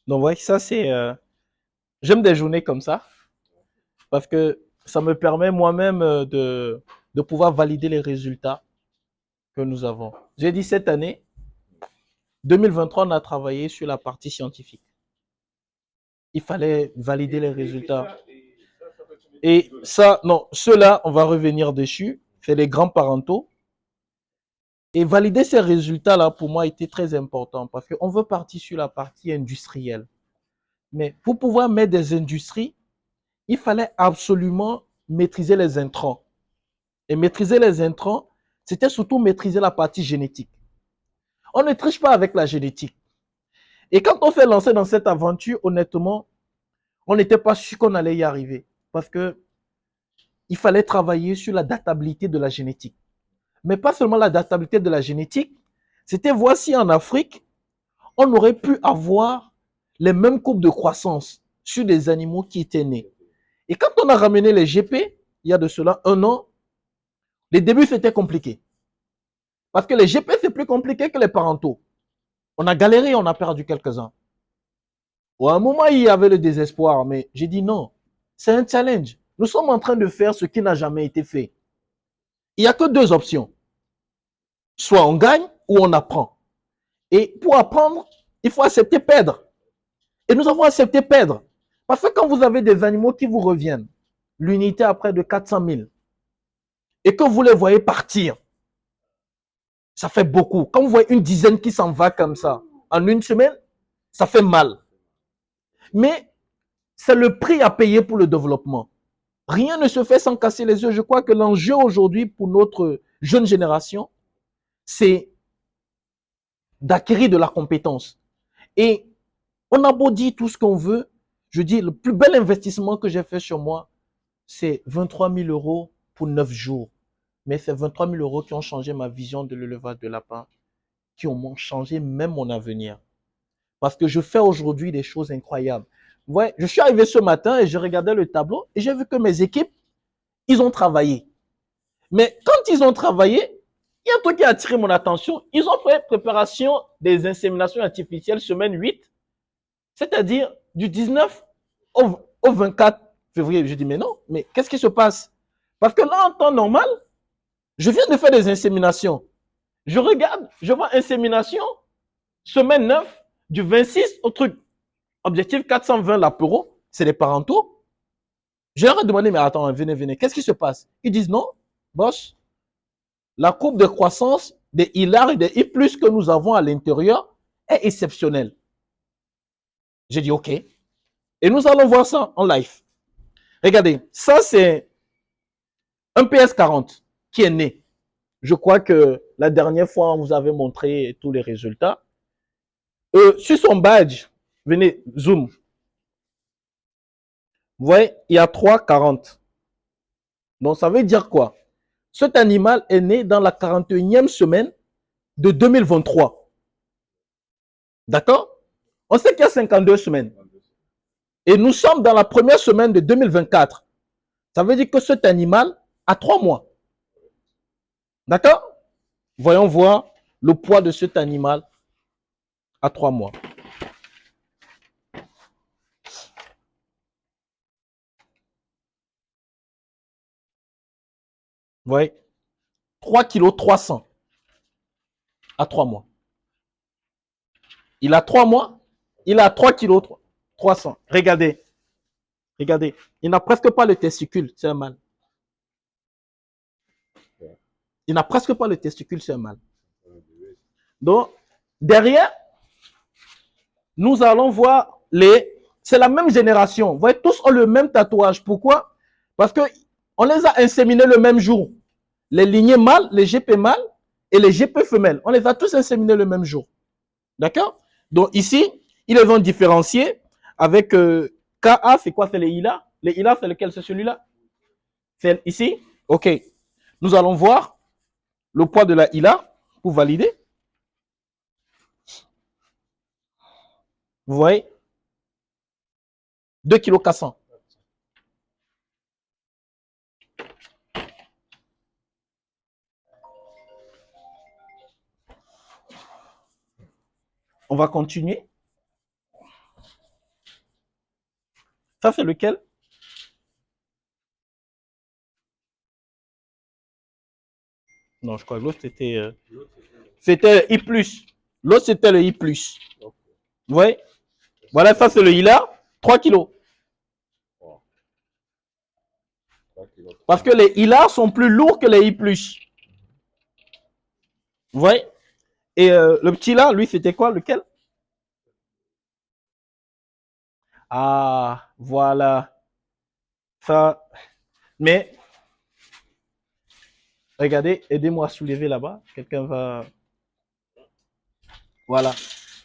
Donc, ouais, ça, c'est. J'aime des journées comme ça parce que ça me permet moi-même de pouvoir valider les résultats que nous avons. J'ai dit cette année, 2023, on a travaillé sur la partie scientifique. Il fallait valider les résultats. Et ça, non, ceux-là, on va revenir dessus. C'est les grands parentaux. Et valider ces résultats-là, pour moi, était très important parce qu'on veut partir sur la partie industrielle. Mais pour pouvoir mettre des industries, il fallait absolument maîtriser les intrants. Et maîtriser les intrants, c'était surtout maîtriser la partie génétique. On ne triche pas avec la génétique. Et quand on s'est lancé dans cette aventure, honnêtement, on n'était pas sûr qu'on allait y arriver. Parce que il fallait travailler sur la databilité de la génétique. Mais pas seulement la databilité de la génétique, c'était voir si en Afrique, on aurait pu avoir les mêmes courbes de croissance sur des animaux qui étaient nés. Et quand on a ramené les GP, il y a de cela 1 an, les débuts c'était compliqué. Parce que les GP c'est plus compliqué que les parentaux. On a galéré, on a perdu quelques-uns. À un moment, il y avait le désespoir, mais j'ai dit non, c'est un challenge. Nous sommes en train de faire ce qui n'a jamais été fait. Il n'y a que deux options. Soit on gagne ou on apprend. Et pour apprendre, il faut accepter perdre. Et nous avons accepté perdre. Parce que quand vous avez des animaux qui vous reviennent, l'unité à près de 400 000, et que vous les voyez partir, ça fait beaucoup. Quand vous voyez une dizaine qui s'en va comme ça, en une semaine, ça fait mal. Mais c'est le prix à payer pour le développement. Rien ne se fait sans casser les yeux. Je crois que l'enjeu aujourd'hui pour notre jeune génération, c'est d'acquérir de la compétence. Et on a beau dire tout ce qu'on veut, je dis, le plus bel investissement que j'ai fait sur moi, c'est 23 000 euros pour 9 jours. Mais c'est 23 000 euros qui ont changé ma vision de l'élevage de lapins, qui ont changé même mon avenir. Parce que je fais aujourd'hui des choses incroyables. Ouais, je suis arrivé ce matin et je regardais le tableau et j'ai vu que mes équipes, ils ont travaillé. Mais quand ils ont travaillé, il y a un truc qui a attiré mon attention. Ils ont fait préparation des inséminations artificielles semaine 8, c'est-à-dire du 19 au 24 février. Je dis, mais non, mais qu'est-ce qui se passe? Parce que là, en temps normal, je viens de faire des inséminations. Je regarde, je vois insémination, semaine 9, du 26 au truc. Objectif 420 l'apéro, c'est les parentaux. Je leur ai demandé, mais attends, venez, venez, qu'est-ce qui se passe? Ils disent non, boss, la courbe de croissance des ILAR et des I+, que nous avons à l'intérieur est exceptionnelle. J'ai dit OK. Et nous allons voir ça en live. Regardez, ça c'est un PS40 qui est né. Je crois que la dernière fois, on vous avait montré tous les résultats. Sur son badge, venez, zoom. Vous voyez, il y a 3,40. Donc ça veut dire quoi? Cet animal est né dans la 41e semaine de 2023. D'accord? On sait qu'il y a 52 semaines. Et nous sommes dans la première semaine de 2024. Ça veut dire que cet animal a 3 mois. D'accord? Voyons voir le poids de cet animal à 3 mois. Vous voyez? 3,3 kg à 3 mois. Il a 3 mois, il a 3,3 kg. Regardez, regardez. Il n'a presque pas le testicule, c'est un mâle. Il n'a presque pas le testicule, c'est un mâle. Donc, derrière, nous allons voir les. C'est la même génération. Vous voyez, tous ont le même tatouage. Pourquoi? Parce qu'on les a inséminés le même jour. Les lignées mâles, les GP mâles et les GP femelles. On les a tous inséminés le même jour. D'accord? Donc ici, ils les ont différenciés avec KA, c'est quoi? C'est les ILA. Les ILA, c'est lequel? C'est celui-là? C'est ici? OK. Nous allons voir le poids de la ILA pour valider. Vous voyez? 2,4 kg. On va continuer. Ça, c'est lequel? Non, je crois que l'autre, c'était... c'était I+. L'autre, c'était le I+. Oui. Voilà, ça, c'est le Hila. 3 kilos. Parce que les Hila sont plus lourds que les I+. Vous voyez? Et le petit là, lui, c'était quoi? Lequel? Ah, voilà. Ça. Mais, regardez, aidez-moi à soulever là-bas. Quelqu'un va... Voilà.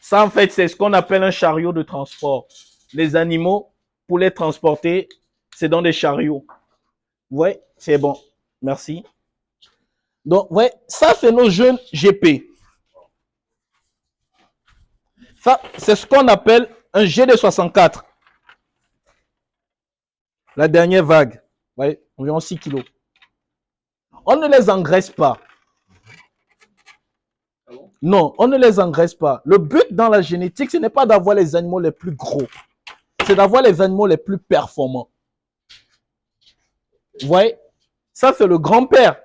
Ça, en fait, c'est ce qu'on appelle un chariot de transport. Les animaux, pour les transporter, c'est dans des chariots. Ouais, c'est bon. Merci. Donc, ouais, ça, c'est nos jeunes GP. Ça, c'est ce qu'on appelle un GD64. La dernière vague. Ouais, environ 6 kilos. On ne les engraisse pas. Non, on ne les engraisse pas. Le but dans la génétique, ce n'est pas d'avoir les animaux les plus gros. C'est d'avoir les animaux les plus performants. Vous voyez? Ça, c'est le grand-père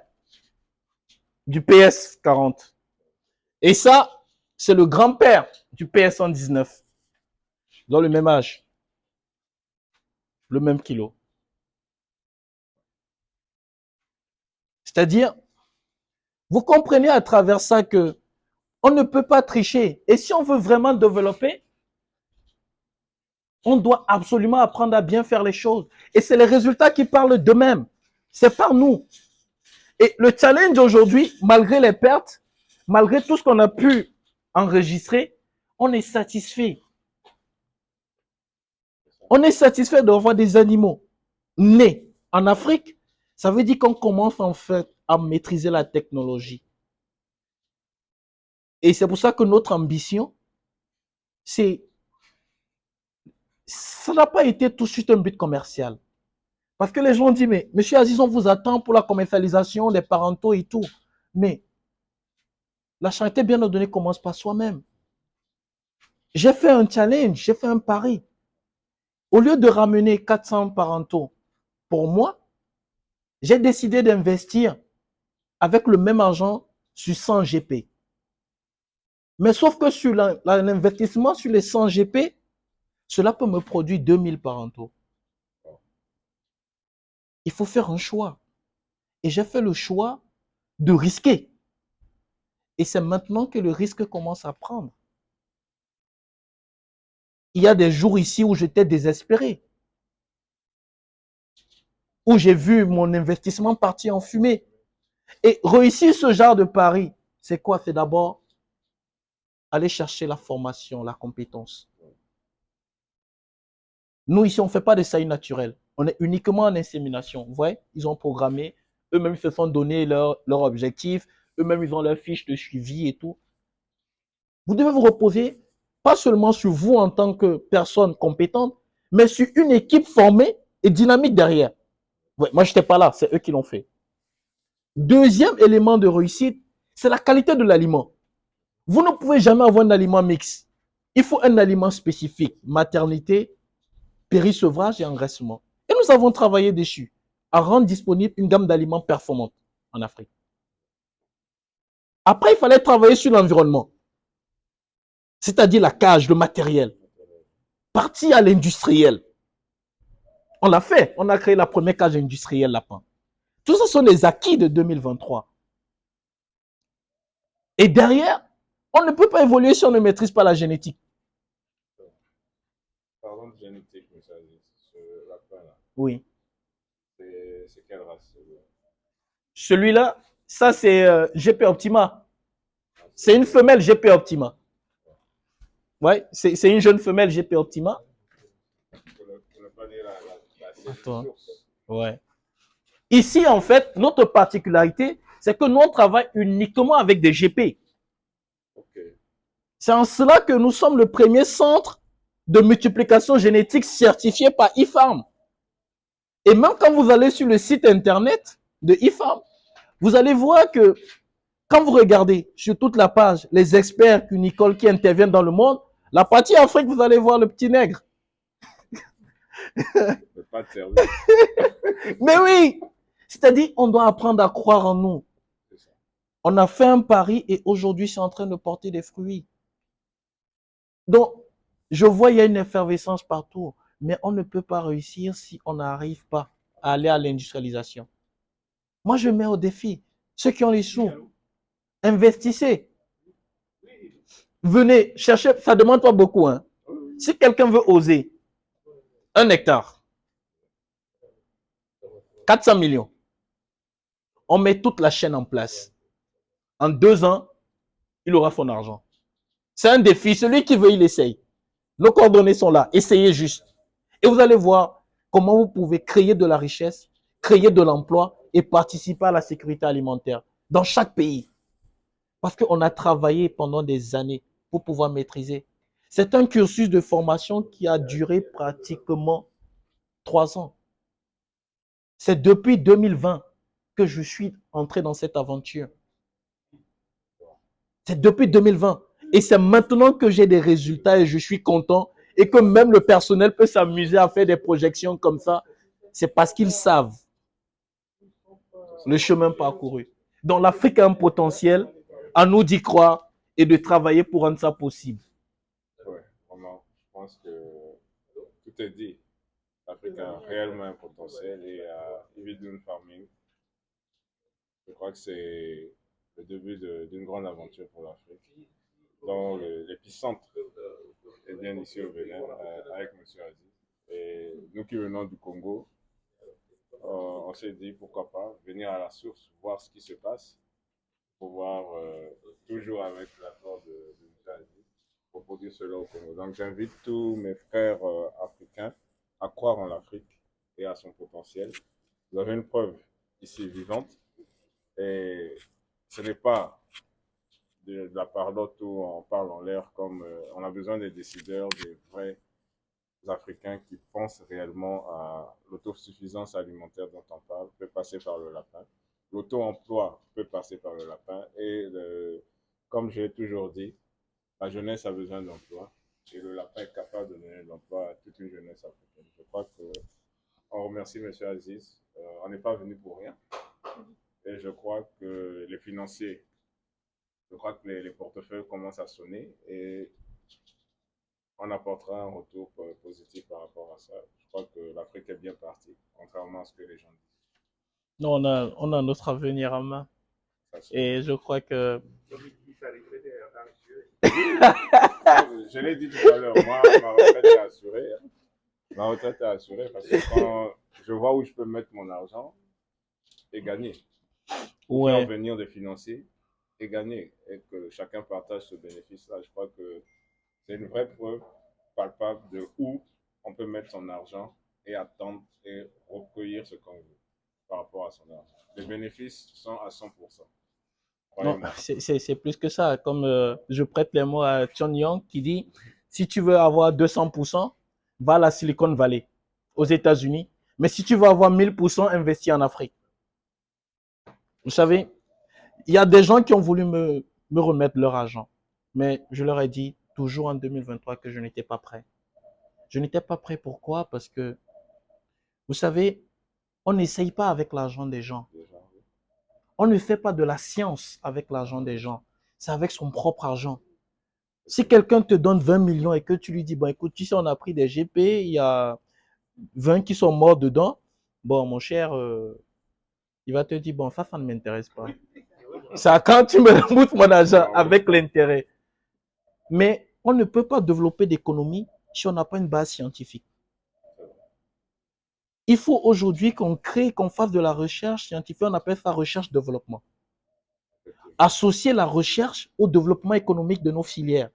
du PS40. Et ça, c'est le grand-père du PS119. Ils ont le même âge. Le même kilo. C'est-à-dire, vous comprenez à travers ça que on ne peut pas tricher. Et si on veut vraiment développer, on doit absolument apprendre à bien faire les choses. Et c'est les résultats qui parlent d'eux-mêmes. C'est par nous. Et le challenge aujourd'hui, malgré les pertes, malgré tout ce qu'on a pu enregistrer, on est satisfait. On est satisfait d'avoir des animaux nés en Afrique. Ça veut dire qu'on commence en fait à maîtriser la technologie. Et c'est pour ça que notre ambition, c'est... Ça n'a pas été tout de suite un but commercial. Parce que les gens disent, mais monsieur Aziz, on vous attend pour la commercialisation des parentaux et tout. Mais la charité bien ordonnée commence par soi-même. J'ai fait un challenge, j'ai fait un pari. Au lieu de ramener 400 parentaux pour moi, j'ai décidé d'investir avec le même argent sur 100 GP. Mais sauf que sur l'investissement sur les 100 GP, cela peut me produire 2000 parentaux. Il faut faire un choix. Et j'ai fait le choix de risquer. Et c'est maintenant que le risque commence à prendre. Il y a des jours ici où j'étais désespéré. Où j'ai vu mon investissement partir en fumée. Et réussir ce genre de pari, c'est quoi? C'est d'abord aller chercher la formation, la compétence. Nous, ici, on ne fait pas de saillie naturelle. On est uniquement en insémination. Vous voyez, ils ont programmé. Eux-mêmes, ils se sont donné leur objectif. Eux-mêmes, ils ont leur fiche de suivi et tout. Vous devez vous reposer pas seulement sur vous en tant que personne compétente, mais sur une équipe formée et dynamique derrière. Ouais, moi, je n'étais pas là, c'est eux qui l'ont fait. Deuxième élément de réussite, c'est la qualité de l'aliment. Vous ne pouvez jamais avoir un aliment mix. Il faut un aliment spécifique, maternité, péri-sevrage et engraissement. Et nous avons travaillé dessus, à rendre disponible une gamme d'aliments performante en Afrique. Après, il fallait travailler sur l'environnement, c'est-à-dire la cage, le matériel. Partie à l'industriel. On l'a fait, on a créé la première cage industrielle lapin. Tout ça sont les acquis de 2023. Et derrière, on ne peut pas évoluer si on ne maîtrise pas la génétique. Parlons de génétique, monsieur Aziz, ce lapin-là. Oui. C'est quelle race? Celui-là, ça c'est GP Optima. C'est une femelle GP Optima. Ouais, c'est une jeune femelle GP Optima. Pour ne pas dire la source. Ouais. Ici, en fait, notre particularité, c'est que nous, on travaille uniquement avec des GP. Okay. C'est en cela que nous sommes le premier centre de multiplication génétique certifié par IFARM. Et même quand vous allez sur le site internet de IFARM, vous allez voir que quand vous regardez sur toute la page les experts cunicoles qui interviennent dans le monde, la partie Afrique, vous allez voir le petit nègre. Mais pas de service. Mais oui! C'est-à-dire, on doit apprendre à croire en nous. C'est ça. On a fait un pari et aujourd'hui, c'est en train de porter des fruits. Donc, je vois, il y a une effervescence partout, mais on ne peut pas réussir si on n'arrive pas à aller à l'industrialisation. Moi, je mets au défi ceux qui ont les sous, investissez. Venez, cherchez, ça ne demande pas beaucoup. Hein. Si quelqu'un veut oser, 1 hectare, 400 millions, on met toute la chaîne en place. En 2 ans, il aura son argent. C'est un défi. Celui qui veut, il essaye. Nos coordonnées sont là. Essayez juste. Et vous allez voir comment vous pouvez créer de la richesse, créer de l'emploi et participer à la sécurité alimentaire dans chaque pays. Parce qu'on a travaillé pendant des années pour pouvoir maîtriser. C'est un cursus de formation qui a duré pratiquement 3 ans. C'est depuis 2020 que je suis entré dans cette aventure. C'est depuis 2020. Et c'est maintenant que j'ai des résultats et je suis content et que même le personnel peut s'amuser à faire des projections comme ça. C'est parce qu'ils savent le chemin parcouru. Donc l'Afrique a un potentiel, à nous d'y croire et de travailler pour rendre ça possible. Oui, vraiment, je pense que tout est dit. L'Afrique a réellement un potentiel et Evidun Farming, je crois que c'est le début d'une grande aventure pour l'Afrique. Dans l'épicentre est bien ici au Bénin avec M. Aziz. Et nous qui venons du Congo, on s'est dit pourquoi pas venir à la source, voir ce qui se passe, pouvoir toujours avec l'accord de M. Aziz, reproduire cela au Congo. Donc j'invite tous mes frères africains à croire en l'Afrique et à son potentiel. Vous avez une preuve ici vivante et ce n'est pas de la part d'autres où on parle en l'air comme on a besoin des décideurs, des vrais Africains qui pensent réellement à l'autosuffisance alimentaire dont on parle, peut passer par le lapin. L'auto-emploi peut passer par le lapin et comme j'ai toujours dit, la jeunesse a besoin d'emploi et le lapin est capable de donner de l'emploi à toute une jeunesse africaine. Je crois qu'on remercie M. Aziz. On n'est pas venu pour rien et je crois que les financiers, je crois que les portefeuilles commencent à sonner et on apportera un retour positif par rapport à ça. Je crois que l'Afrique est bien partie, contrairement à ce que les gens disent. Nous, on a notre avenir en main. Et je crois que... Je l'ai dit tout à l'heure, moi, ma retraite est assurée. Ma retraite est assurée parce que quand je vois où je peux mettre mon argent et gagner, ou faire venir des financiers et gagner, et que chacun partage ce bénéfice-là, je crois que c'est une vraie preuve palpable de où on peut mettre son argent et attendre et recueillir ce qu'on veut par rapport à son argent. Les bénéfices sont à 100%. Non, c'est plus que ça. Comme je prête les mots à John Young qui dit, si tu veux avoir 200%, va à la Silicon Valley, aux États-Unis. Mais si tu veux avoir 1000%, investis en Afrique. Vous savez, il y a des gens qui ont voulu me remettre leur argent. Mais je leur ai dit, toujours en 2023, que je n'étais pas prêt. Je n'étais pas prêt. Pourquoi? Parce que, vous savez, on n'essaye pas avec l'argent des gens. On ne fait pas de la science avec l'argent des gens. C'est avec son propre argent. Si quelqu'un te donne 20 millions et que tu lui dis, bon, écoute, tu sais, on a pris des GP, il y a 20 qui sont morts dedans, bon, mon cher, il va te dire, bon, ça ne m'intéresse pas. C'est quand tu me remontes mon argent avec l'intérêt. Mais on ne peut pas développer d'économie si on n'a pas une base scientifique. Il faut aujourd'hui qu'on crée, qu'on fasse de la recherche scientifique, on appelle ça recherche-développement. Associer la recherche au développement économique de nos filières.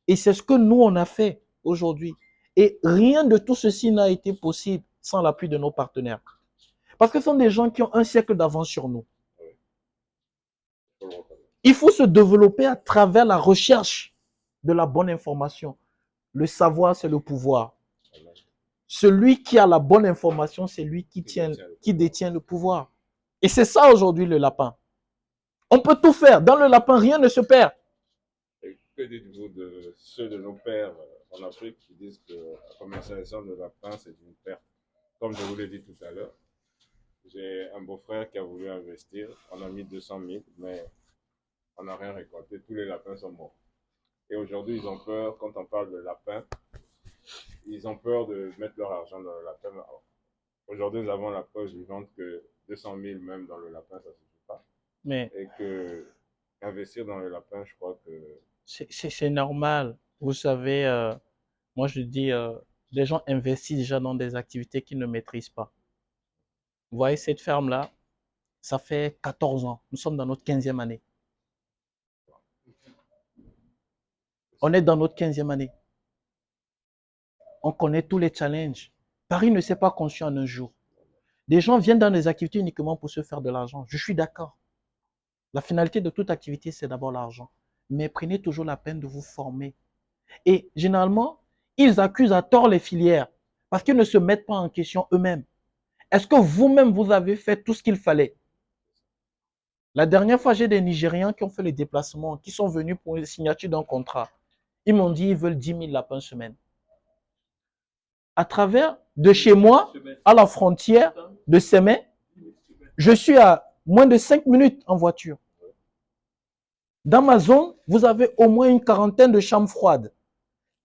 Et c'est ce que nous, on a fait aujourd'hui. Et rien de tout ceci n'a été possible sans l'appui de nos partenaires. Parce que ce sont des gens qui ont un siècle d'avance sur nous. Il faut se développer à travers la recherche de la bonne information. Le savoir, c'est le pouvoir. Celui qui a la bonne information, c'est lui qui détient le pouvoir. Et c'est ça aujourd'hui le lapin. On peut tout faire. Dans le lapin, rien ne se perd. Et que dites-vous de ceux de nos pères en Afrique qui disent qu'à commercialisation de lapin, c'est une perte. Comme je vous l'ai dit tout à l'heure, j'ai un beau-frère qui a voulu investir. On a mis 200 000, mais on n'a rien récolté. Tous les lapins sont morts. Et aujourd'hui, ils ont peur, quand on parle de lapin, ils ont peur de mettre leur argent dans le lapin. Aujourd'hui, nous avons la preuve vivante que 200 000 même dans le lapin, ça ne suffit pas. Mais Et que investir dans le lapin, je crois que c'est normal. Vous savez, moi je dis, les gens investissent déjà dans des activités qu'ils ne maîtrisent pas. Vous voyez, cette ferme-là, ça fait 14 ans. Nous sommes dans notre 15e année. On est dans notre 15e année. On connaît tous les challenges. Paris ne s'est pas conçu en un jour. Des gens viennent dans des activités uniquement pour se faire de l'argent. Je suis d'accord. La finalité de toute activité, c'est d'abord l'argent. Mais prenez toujours la peine de vous former. Et généralement, ils accusent à tort les filières parce qu'ils ne se mettent pas en question eux-mêmes. Est-ce que vous-même, vous avez fait tout ce qu'il fallait? La dernière fois, j'ai des Nigérians qui ont fait le déplacement, qui sont venus pour une signature d'un contrat. Ils m'ont dit qu'ils veulent 10 000 lapins semaine. À travers de chez moi, à la frontière de Sémé, je suis à moins de 5 minutes en voiture. Dans ma zone, vous avez au moins une quarantaine de chambres froides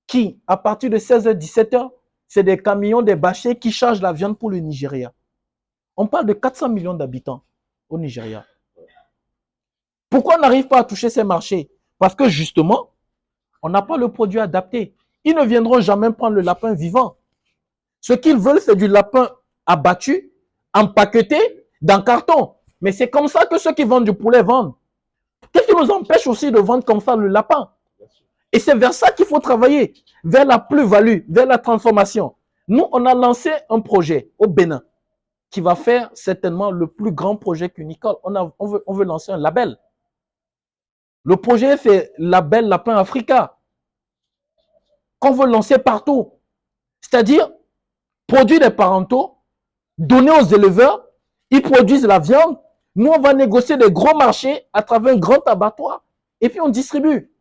qui, à partir de 16h, 17h, c'est des camions, des bâchers qui chargent la viande pour le Nigeria. On parle de 400 millions d'habitants au Nigeria. Pourquoi on n'arrive pas à toucher ces marchés? Parce que justement, on n'a pas le produit adapté. Ils ne viendront jamais prendre le lapin vivant. Ce qu'ils veulent, c'est du lapin abattu, empaqueté, dans carton. Mais c'est comme ça que ceux qui vendent du poulet vendent. Qu'est-ce qui nous empêche aussi de vendre comme ça le lapin? Et c'est vers ça qu'il faut travailler, vers la plus-value, vers la transformation. Nous, on a lancé un projet au Bénin qui va faire certainement le plus grand projet qu'Unicole. On veut lancer un label. Le projet, c'est label Lapin Africa, qu'on veut lancer partout. C'est-à-dire, produire des parentaux, donner aux éleveurs, ils produisent la viande, nous, on va négocier des gros marchés à travers un grand abattoir, et puis on distribue.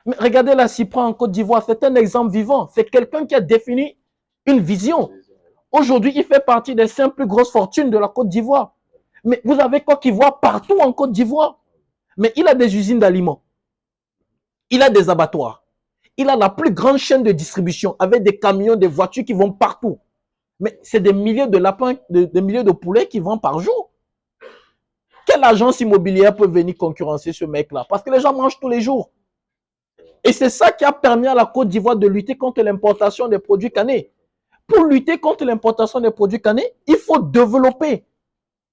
Mais regardez la Cypre en Côte d'Ivoire, c'est un exemple vivant. C'est quelqu'un qui a défini une vision. Aujourd'hui, il fait partie des 5 plus grosses fortunes de la Côte d'Ivoire. Mais vous avez Côte d'Ivoire partout en Côte d'Ivoire. Mais il a des usines d'aliments. Il a des abattoirs. Il a la plus grande chaîne de distribution avec des camions, des voitures qui vont partout. Mais c'est des milliers de lapins, des milliers de poulets qui vendent par jour. Quelle agence immobilière peut venir concurrencer ce mec-là? Parce que les gens mangent tous les jours. Et c'est ça qui a permis à la Côte d'Ivoire de lutter contre l'importation des produits cannés. Pour lutter contre l'importation des produits cannés, il faut développer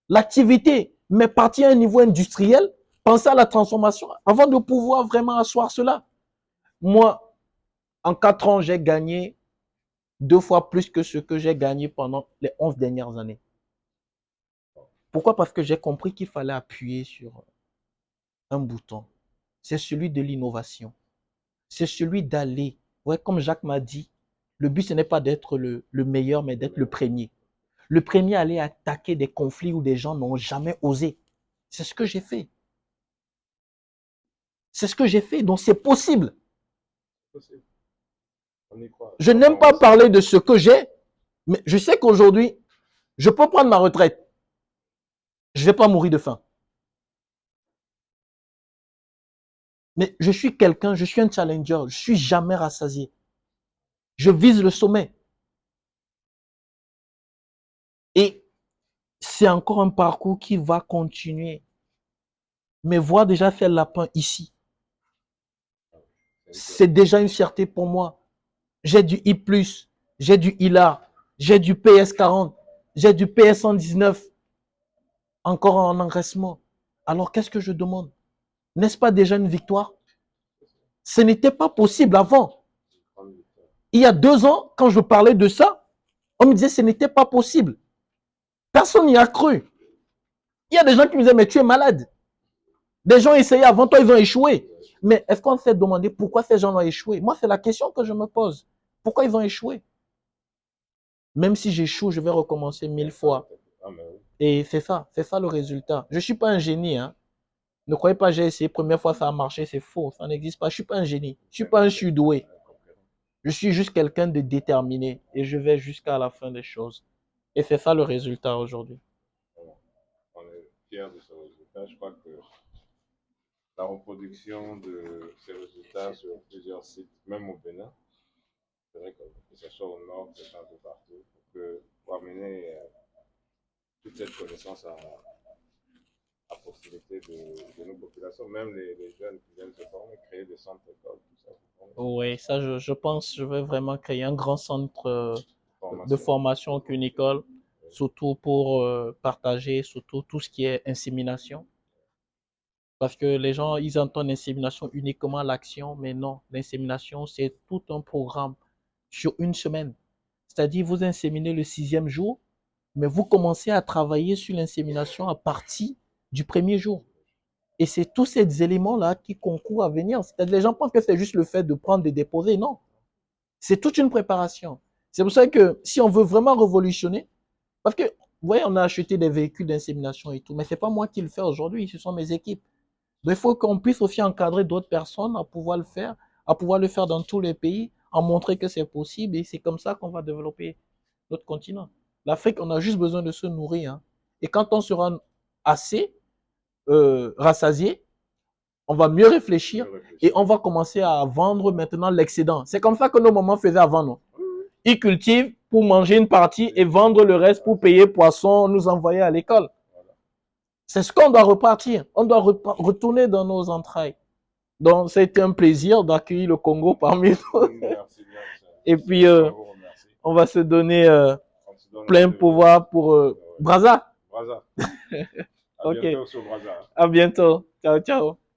l'activité, mais partir à un niveau industriel, penser à la transformation avant de pouvoir vraiment asseoir cela. Moi, en 4 ans, j'ai gagné 2 fois plus que ce que j'ai gagné pendant les 11 dernières années. Pourquoi? Parce que j'ai compris qu'il fallait appuyer sur un bouton. C'est celui de l'innovation. C'est celui d'aller. Ouais, comme Jacques m'a dit, le but, ce n'est pas d'être le meilleur, mais d'être le premier. Le premier à aller attaquer des conflits où des gens n'ont jamais osé. C'est ce que j'ai fait. C'est ce que j'ai fait, donc c'est possible. Je n'aime pas parler de ce que j'ai, mais je sais qu'aujourd'hui, je peux prendre ma retraite. Je ne vais pas mourir de faim. Mais je suis quelqu'un, je suis un challenger, je ne suis jamais rassasié. Je vise le sommet. Et c'est encore un parcours qui va continuer. Mais voir déjà faire lapin ici, c'est déjà une fierté pour moi. J'ai du I+, j'ai du ILA, j'ai du PS40, j'ai du PS119, encore en engraissement. Alors qu'est-ce que je demande? N'est-ce pas déjà une victoire? Ce n'était pas possible avant. Il y a 2 ans, quand je parlais de ça, on me disait que ce n'était pas possible. Personne n'y a cru. Il y a des gens qui me disaient, mais tu es malade. Des gens essayaient avant toi, ils ont échoué. Mais est-ce qu'on s'est demandé pourquoi ces gens ont échoué? Moi, c'est la question que je me pose. Pourquoi ils ont échoué? Même si j'échoue, je vais recommencer 1000 fois. Et c'est ça le résultat. Je ne suis pas un génie. Hein. Ne croyez pas, j'ai essayé, première fois ça a marché, c'est faux. Ça n'existe pas. Je ne suis pas un génie. Je ne suis pas un surdoué. Je suis juste quelqu'un de déterminé et je vais jusqu'à la fin des choses. Et c'est ça le résultat aujourd'hui. On est fiers de ce résultat. Je crois que la reproduction de ces résultats sur plusieurs sites, même au Bénin, c'est vrai que ce soit au nord, que ce soit un peu partout, pour amener toute cette connaissance à proximité de nos populations, même les jeunes qui viennent se former, créer des centres d'école, tout ça. Oui, ça, je pense, je vais vraiment créer un grand centre de Formation. formation qu'une école, surtout pour partager, surtout tout ce qui est insémination. Parce que les gens, ils entendent l'insémination uniquement l'action, mais non, l'insémination, c'est tout un programme sur une semaine. C'est-à-dire, vous inséminez le 6e jour, mais vous commencez à travailler sur l'insémination à partir du 1er jour. Et c'est tous ces éléments-là qui concourent à venir. C'est-à-dire, les gens pensent que c'est juste le fait de prendre et déposer. Non, c'est toute une préparation. C'est pour ça que si on veut vraiment révolutionner, parce que, vous voyez, on a acheté des véhicules d'insémination et tout, mais ce n'est pas moi qui le fais aujourd'hui, ce sont mes équipes. Donc, il faut qu'on puisse aussi encadrer d'autres personnes à pouvoir le faire, à pouvoir le faire dans tous les pays, à montrer que c'est possible et c'est comme ça qu'on va développer notre continent. L'Afrique, on a juste besoin de se nourrir. Hein. Et quand on sera assez rassasié, on va mieux réfléchir et on va commencer à vendre maintenant l'excédent. C'est comme ça que nos mamans faisaient avant, non? Ils cultivent pour manger une partie et vendre le reste pour payer poisson, nous envoyer à l'école. C'est ce qu'on doit repartir. On doit retourner dans nos entrailles. Donc, c'était un plaisir d'accueillir le Congo parmi nous. Et puis, on va se donner plein pouvoir pour Brazza. Brazza. À bientôt sur Brazza. À bientôt. Ciao, ciao.